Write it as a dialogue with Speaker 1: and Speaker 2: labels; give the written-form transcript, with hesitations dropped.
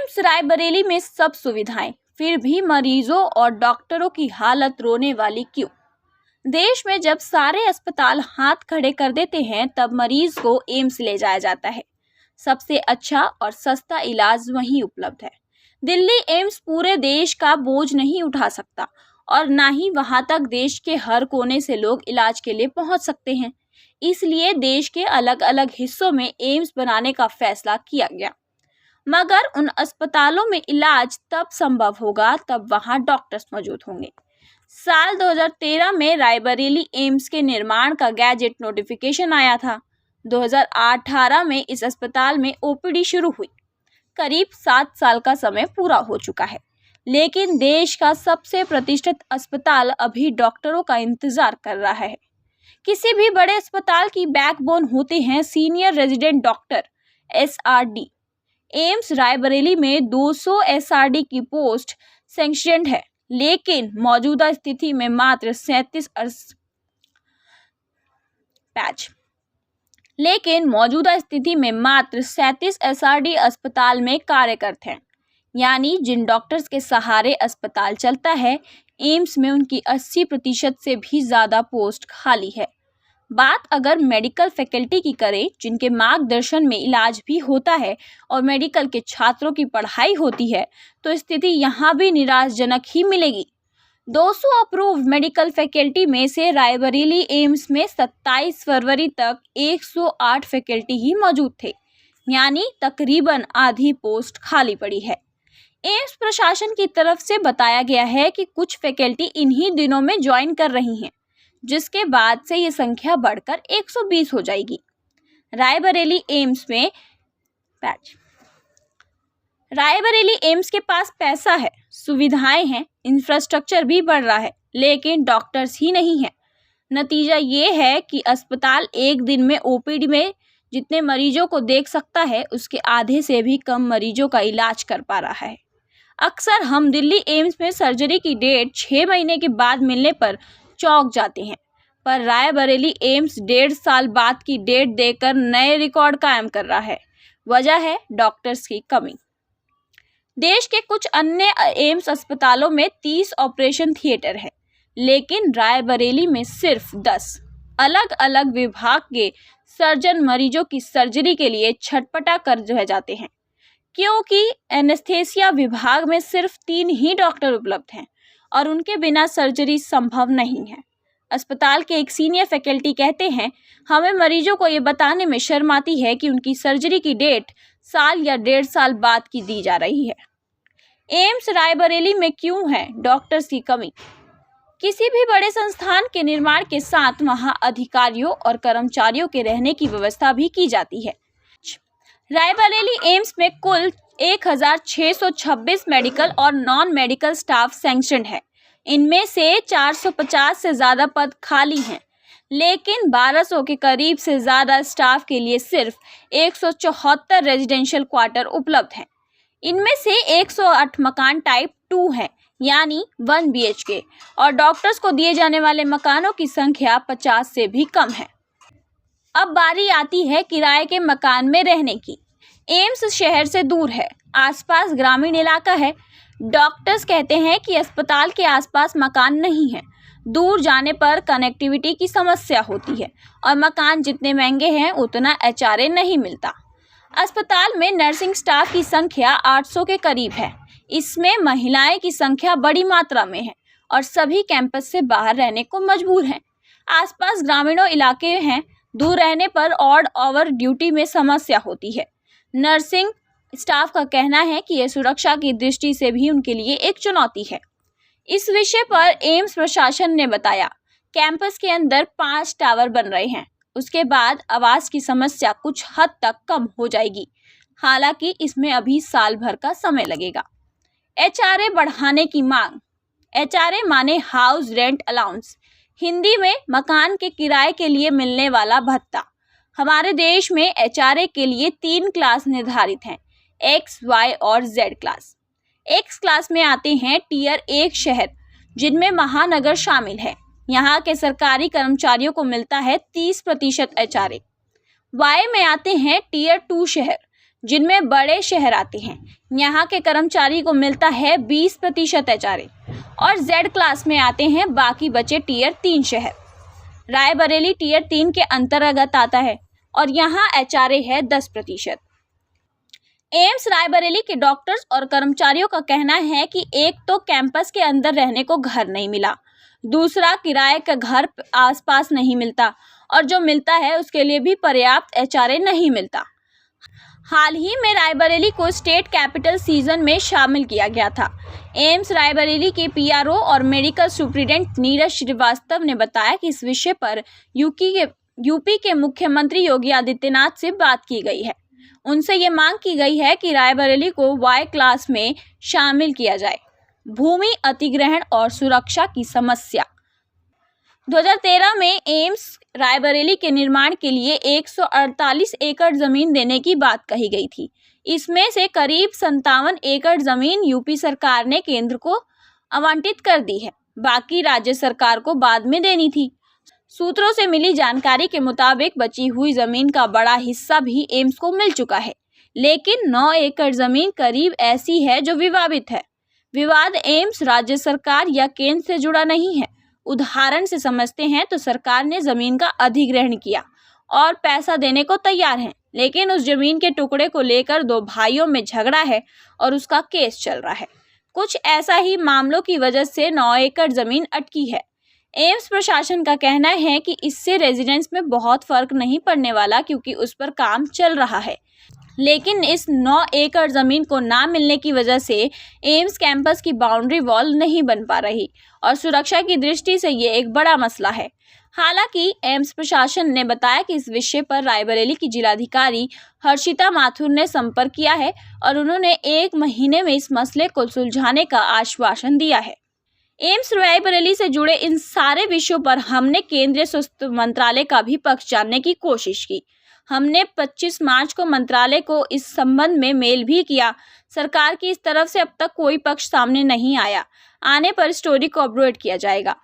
Speaker 1: AIIMS Raebareli में सब सुविधाएं, फिर भी मरीजों और डॉक्टरों की हालत रोने वाली क्यों? देश में जब सारे अस्पताल हाथ खड़े कर देते हैं, तब मरीज को एम्स ले जाया जाता है। सबसे अच्छा और सस्ता इलाज वहीं उपलब्ध है। दिल्ली एम्स पूरे देश का बोझ नहीं उठा सकता और ना ही वहां तक देश के हर कोने से लोग इलाज के लिए पहुंच सकते हैं। इसलिए देश के अलग अलग हिस्सों में एम्स बनाने का फैसला किया गया। मगर उन अस्पतालों में इलाज तब संभव होगा तब वहां डॉक्टर्स मौजूद होंगे। साल 2013 में रायबरेली एम्स के निर्माण का गैजेट नोटिफिकेशन आया था। 2018 में इस अस्पताल में ओपीडी शुरू हुई। करीब 7 साल का समय पूरा हो चुका है, लेकिन देश का सबसे प्रतिष्ठित अस्पताल अभी डॉक्टरों का इंतजार कर रहा है। किसी भी बड़े अस्पताल की बैकबोन होते हैं senior resident doctor, SRD। AIIMS Raebareli में 200 SRD की पोस्ट सैंक्शनड है, लेकिन मौजूदा स्थिति में मात्र 37 SRD अस्पताल में कार्यरत हैं। यानी जिन डॉक्टर्स के सहारे अस्पताल चलता है, एम्स में उनकी 80% से भी ज़्यादा पोस्ट खाली है। बात अगर मेडिकल फैकल्टी की करें, जिनके मार्गदर्शन में इलाज भी होता है और मेडिकल के छात्रों की पढ़ाई होती है, तो स्थिति यहाँ भी निराशाजनक ही मिलेगी। 200 अप्रूव्ड मेडिकल फैकल्टी में से रायबरेली एम्स में 27 फरवरी तक 108 फैकल्टी ही मौजूद थे, यानी तकरीबन आधी पोस्ट खाली पड़ी है। एम्स प्रशासन की तरफ से बताया गया है कि कुछ फैकल्टी इन्हीं दिनों में ज्वाइन कर रही हैं, जिसके बाद से ये संख्या बढ़कर 120 हो जाएगी। रायबरेली एम्स के पास पैसा है, सुविधाएं हैं, इंफ्रास्ट्रक्चर भी बढ़ रहा है, लेकिन डॉक्टर्स ही नहीं है। नतीजा ये है कि अस्पताल एक दिन में ओपीडी में जितने मरीजों को देख सकता है, उसके आधे से भी कम मरीजों का इलाज कर पा रहा है। अक्सर हम दिल्ली एम्स में सर्जरी की डेट 6 महीने के बाद मिलने पर चौंक जाते हैं, पर रायबरेली एम्स 1.5 साल बाद की डेट देकर नए रिकॉर्ड कायम कर रहा है। वजह है डॉक्टर्स की कमी। देश के कुछ अन्य एम्स अस्पतालों में 30 ऑपरेशन थिएटर है, लेकिन रायबरेली में सिर्फ 10। अलग अलग विभाग के सर्जन मरीजों की सर्जरी के लिए छटपटा कर रह जाते हैं, क्योंकि एनेस्थेसिया विभाग में सिर्फ 3 ही डॉक्टर उपलब्ध हैं और उनके बिना सर्जरी संभव नहीं है। अस्पताल के एक सीनियर फैकल्टी कहते हैं, हमें मरीजों को ये बताने में शर्म आती है कि उनकी सर्जरी की डेट साल या 1.5 साल बाद की दी जा रही है। एम्स रायबरेली में क्यों है डॉक्टर्स की कमी? किसी भी बड़े संस्थान के निर्माण के साथ वहां अधिकारियों और कर्मचारियों के रहने की व्यवस्था भी की जाती है। रायबरेली एम्स में कुल 1626 मेडिकल और नॉन मेडिकल स्टाफ सैंक्शनड है। इनमें से 450 से ज़्यादा पद खाली हैं, लेकिन 1200 के करीब से ज़्यादा स्टाफ के लिए सिर्फ 174 रेजिडेंशियल क्वार्टर उपलब्ध हैं। इनमें से 108 मकान टाइप 2 हैं, यानी 1 BHK, और डॉक्टर्स को दिए जाने वाले मकानों की संख्या 50 से भी कम है। अब बारी आती है किराए के मकान में रहने की। एम्स शहर से दूर है, आसपास ग्रामीण इलाका है। डॉक्टर्स कहते हैं कि अस्पताल के आसपास मकान नहीं है। दूर जाने पर कनेक्टिविटी की समस्या होती है और मकान जितने महंगे हैं उतना HRA नहीं मिलता। अस्पताल में नर्सिंग स्टाफ की संख्या 800 के करीब है। इसमें महिलाएं की संख्या बड़ी मात्रा में है और सभी कैंपस से बाहर रहने को मजबूर हैं। आसपास ग्रामीणों इलाके हैं, दूर रहने पर ऑड आवर ड्यूटी में समस्या होती है। नर्सिंग स्टाफ का कहना है कि यह सुरक्षा की दृष्टि से भी उनके लिए एक चुनौती है। इस विषय पर एम्स प्रशासन ने बताया, कैंपस के अंदर 5 टावर बन रहे हैं। उसके बाद आवास की समस्या कुछ हद तक कम हो जाएगी, हालांकि इसमें अभी साल भर का समय लगेगा। HRA बढ़ाने की मांग। HRA माने हाउस रेंट अलाउंस, हिंदी में मकान के किराए के लिए मिलने वाला भत्ता। हमारे देश में HRA के लिए 3 क्लास निर्धारित हैं, X, Y और Z क्लास। X क्लास में आते हैं टियर 1 शहर, जिनमें महानगर शामिल है। यहाँ के सरकारी कर्मचारियों को मिलता है 30% HRA। Y में आते हैं टियर 2 शहर, जिनमें बड़े शहर आते हैं। यहाँ के कर्मचारी को मिलता है 20% HRA और Z क्लास में आते हैं बाकी बचे टियर 3 शहर। रायबरेली टियर 3 के अंतर्गत आता है और यहाँ HRA है 10%। एम्स रायबरेली के डॉक्टर्स और कर्मचारियों का कहना है कि एक तो कैंपस के अंदर रहने को घर नहीं मिला, दूसरा किराए का घर आसपास नहीं मिलता और जो मिलता है उसके लिए भी पर्याप्त HRA नहीं मिलता। हाल ही में रायबरेली को स्टेट कैपिटल सीजन में शामिल किया गया था। एम्स रायबरेली के PRO और मेडिकल सुप्रिटेंडेंट नीरज श्रीवास्तव ने बताया कि इस विषय पर यूपी के मुख्यमंत्री योगी आदित्यनाथ से बात की गई है। उनसे ये मांग की गई है कि रायबरेली को Y क्लास में शामिल किया जाए। भूमि अधिग्रहण और सुरक्षा की समस्या। 2013 में एम्स रायबरेली के निर्माण के लिए 148 एकड़ जमीन देने की बात कही गई थी। इसमें से करीब 57 एकड़ जमीन यूपी सरकार ने केंद्र को आवंटित कर दी है, बाकी राज्य सरकार को बाद में देनी थी। सूत्रों से मिली जानकारी के मुताबिक बची हुई जमीन का बड़ा हिस्सा भी एम्स को मिल चुका है, लेकिन 9 एकड़ जमीन करीब ऐसी है जो विवादित है। विवाद एम्स राज्य सरकार या केंद्र से जुड़ा नहीं है। उदाहरण से समझते हैं तो सरकार ने जमीन का अधिग्रहण किया और पैसा देने को तैयार है, लेकिन उस जमीन के टुकड़े को लेकर 2 भाइयों में झगड़ा है और उसका केस चल रहा है। कुछ ऐसा ही मामलों की वजह से 9 एकड़ जमीन अटकी है। एम्स प्रशासन का कहना है कि इससे रेजिडेंट्स में बहुत फर्क नहीं पड़ने वाला, क्योंकि उस पर काम चल रहा है, लेकिन इस 9 एकड़ जमीन को ना मिलने की वजह से एम्स कैंपस की बाउंड्री वॉल नहीं बन पा रही और सुरक्षा की दृष्टि से ये एक बड़ा मसला है। हालांकि एम्स प्रशासन ने बताया कि इस विषय पर रायबरेली की जिलाधिकारी हर्षिता माथुर ने संपर्क किया है और उन्होंने 1 महीने में इस मसले को सुलझाने का आश्वासन दिया है। एम्स रायबरेली से जुड़े इन सारे विषयों पर हमने केंद्रीय स्वास्थ्य मंत्रालय का भी पक्ष जानने की कोशिश की। हमने 25 मार्च को मंत्रालय को इस संबंध में मेल भी किया। सरकार की इस तरफ से अब तक कोई पक्ष सामने नहीं आया। आने पर स्टोरी को अपडेट किया जाएगा।